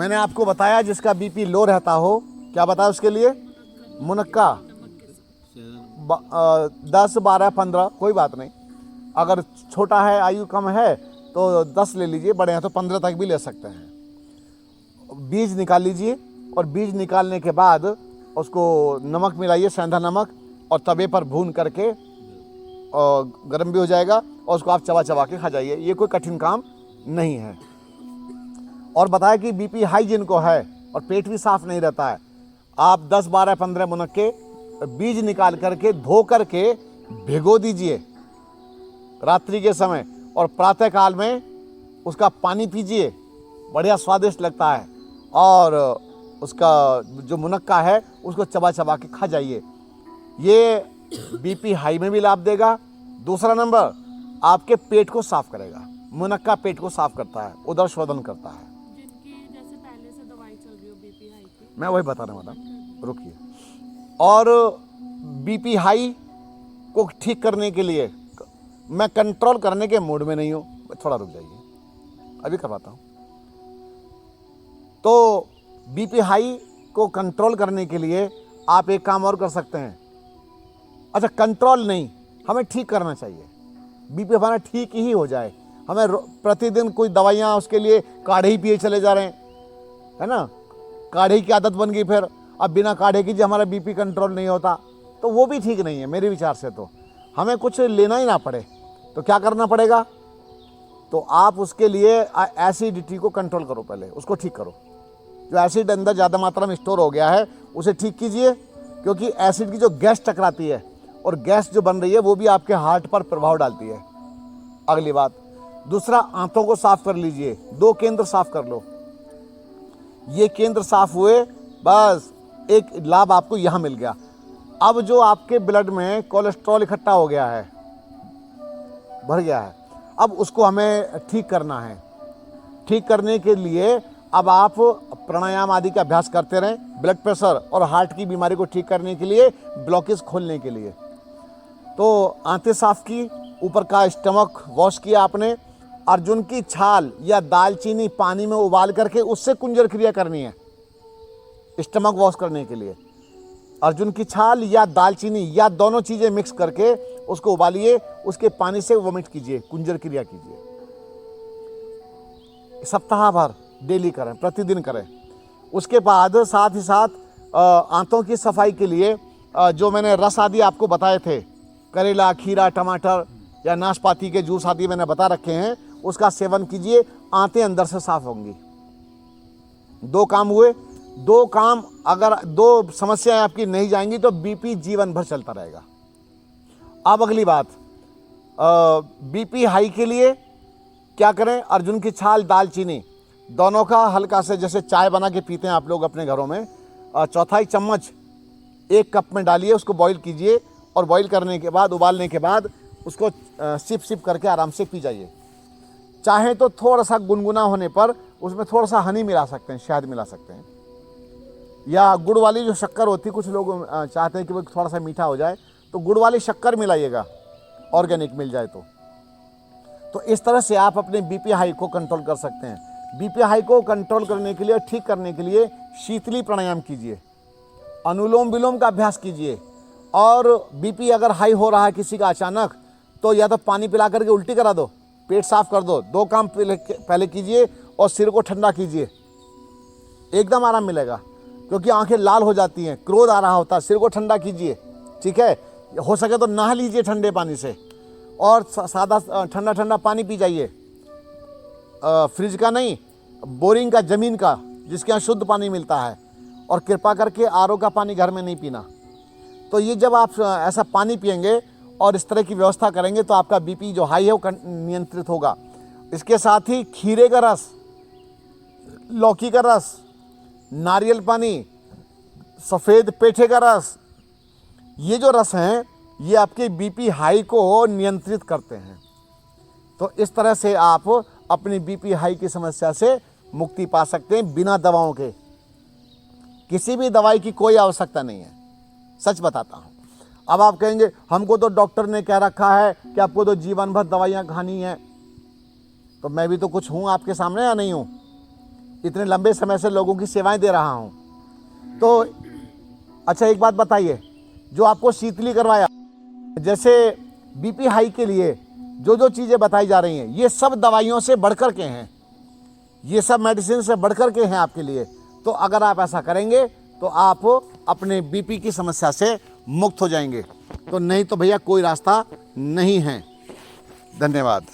मैंने आपको बताया जिसका बीपी लो रहता हो, क्या बताया उसके लिए? मुनक्का 10, 12, 15 कोई बात नहीं। अगर छोटा है, आयु कम है तो 10 ले लीजिए, बड़े हैं तो 15 तक भी ले सकते हैं। बीज निकाल लीजिए और बीज निकालने के बाद उसको नमक मिलाइए, सेंधा नमक, और तवे पर भून करके और गर्म भी हो जाएगा और उसको आप चबा चबा के खा जाइए। ये कोई कठिन काम नहीं है। और बताया कि बीपी हाई जिनको है और पेट भी साफ नहीं रहता है, आप 10, 12, 15 मुनक्के बीज निकाल करके धो करके भिगो दीजिए रात्रि के समय, और प्रातः काल में उसका पानी पीजिए, बढ़िया स्वादिष्ट लगता है। और उसका जो मुनक्का है उसको चबा चबा के खा जाइए। ये बीपी हाई में भी लाभ देगा। दूसरा नंबर, आपके पेट को साफ करेगा। मुनक्का पेट को साफ करता है, उदर शोधन करता है। जिनकी जैसे पहले से दवाई चल रही हो बीपी हाई की, मैं वही बता रहा हूँ मैडम, रुकिए। और बीपी हाई को ठीक करने के लिए मैं कंट्रोल करने के मूड में नहीं हूँ, थोड़ा रुक जाइए, अभी करवाता हूँ। तो बीपी हाई को कंट्रोल करने के लिए आप एक काम और कर सकते हैं। अच्छा, कंट्रोल नहीं, हमें ठीक करना चाहिए। बीपी हमारा ठीक ही हो जाए। हमें प्रतिदिन कोई दवाइयाँ उसके लिए काढ़े ही पिए चले जा रहे हैं, है ना, काढ़े की आदत बन गई। फिर अब बिना काढ़े की जो हमारा बीपी कंट्रोल नहीं होता, तो वो भी ठीक नहीं है मेरे विचार से। तो हमें कुछ लेना ही ना पड़े तो क्या करना पड़ेगा? तो आप उसके लिए एसिडिटी को कंट्रोल करो, पहले उसको ठीक करो। जो एसिड अंदर ज़्यादा मात्रा में स्टोर हो गया है उसे ठीक कीजिए, क्योंकि एसिड की जो गैस टकराती है और गैस जो बन रही है वो भी आपके हार्ट पर प्रभाव डालती है। अगली बात, दूसरा, आंतों को साफ कर लीजिए। 2 केंद्र साफ कर लो। ये केंद्र साफ हुए, बस एक लाभ आपको यहां मिल गया। अब जो आपके ब्लड में कोलेस्ट्रॉल इकट्ठा हो गया है, भर गया है, अब उसको हमें ठीक करना है। ठीक करने के लिए अब आप प्राणायाम आदि का अभ्यास करते रहें, ब्लड प्रेशर और हार्ट की बीमारी को ठीक करने के लिए, ब्लॉकेज खोलने के लिए। तो आंतें साफ की, ऊपर का स्टमक वॉश किया आपने। अर्जुन की छाल या दालचीनी पानी में उबाल करके उससे कुंजर क्रिया करनी है स्टमक वॉश करने के लिए। अर्जुन की छाल या दालचीनी या दोनों चीज़ें मिक्स करके उसको उबालिए, उसके पानी से वोमिट कीजिए, कुंजर क्रिया कीजिए। सप्ताह भर डेली करें, प्रतिदिन करें। उसके बाद साथ ही साथ आंतों की सफाई के लिए जो मैंने रस आदि आपको बताए थे, करेला, खीरा, टमाटर या नाशपाती के जूस आदि मैंने बता रखे हैं, उसका सेवन कीजिए। आंतें अंदर से साफ होंगी। 2 काम हुए। 2 काम, अगर 2 समस्याएं आपकी नहीं जाएंगी तो बीपी जीवन भर चलता रहेगा। अब अगली बात, बीपी हाई के लिए क्या करें? अर्जुन की छाल, दालचीनी, दोनों का हल्का से, जैसे चाय बना के पीते हैं आप लोग अपने घरों में, 1/4 चम्मच 1 कप में डालिए, उसको बॉईल कीजिए, और बॉईल करने के बाद, उबालने के बाद उसको सिप सिप करके आराम से पी जाइए। चाहे तो थोड़ा सा गुनगुना होने पर उसमें थोड़ा सा हनी मिला सकते हैं, शहद मिला सकते हैं, या गुड़ वाली जो शक्कर होती है, कुछ लोग चाहते हैं कि वो थोड़ा सा मीठा हो जाए, तो गुड़ वाली शक्कर मिलाइएगा, ऑर्गेनिक मिल जाए तो इस तरह से आप अपने बीपी हाई को कंट्रोल कर सकते हैं। बीपी हाई को कंट्रोल करने के लिए, ठीक करने के लिए शीतली प्राणायाम कीजिए, अनुलोम विलोम का अभ्यास कीजिए। और बीपी अगर हाई हो रहा है किसी का अचानक, तो या तो पानी पिला करके उल्टी करा दो, पेट साफ कर दो। 2 काम पहले कीजिए, और सिर को ठंडा कीजिए, एकदम आराम मिलेगा। क्योंकि आंखें लाल हो जाती हैं, क्रोध आ रहा होता है, सिर को ठंडा कीजिए, ठीक है। हो सके तो नहा लीजिए ठंडे पानी से, और सादा ठंडा ठंडा पानी पी जाइए, फ्रिज का नहीं, बोरिंग का, ज़मीन का, जिसके यहाँ शुद्ध पानी मिलता है। और कृपा करके आरओ का पानी घर में नहीं पीना। तो ये जब आप ऐसा पानी पिएंगे और इस तरह की व्यवस्था करेंगे तो आपका बीपी जो हाई है वो नियंत्रित होगा। इसके साथ ही खीरे का रस, लौकी का रस, नारियल पानी, सफ़ेद पेठे का रस, ये जो रस हैं ये आपके बीपी हाई को नियंत्रित करते हैं। तो इस तरह से आप अपनी बीपी हाई की समस्या से मुक्ति पा सकते हैं बिना दवाओं के। किसी भी दवाई की कोई आवश्यकता नहीं है, सच बताता हूँ। अब आप कहेंगे हमको तो डॉक्टर ने कह रखा है कि आपको तो जीवन भर दवाइयाँ खानी हैं, तो मैं भी तो कुछ हूँ आपके सामने या नहीं हूँ? इतने लंबे समय से लोगों की सेवाएं दे रहा हूं। तो अच्छा एक बात बताइए, जो आपको शीतली करवाया, जैसे बीपी हाई के लिए जो जो चीज़ें बताई जा रही हैं, ये सब दवाइयों से बढ़कर के हैं, ये सब मेडिसिन से बढ़कर के हैं आपके लिए। तो अगर आप ऐसा करेंगे तो आप अपने बीपी की समस्या से मुक्त हो जाएंगे, तो नहीं तो भैया कोई रास्ता नहीं है। धन्यवाद।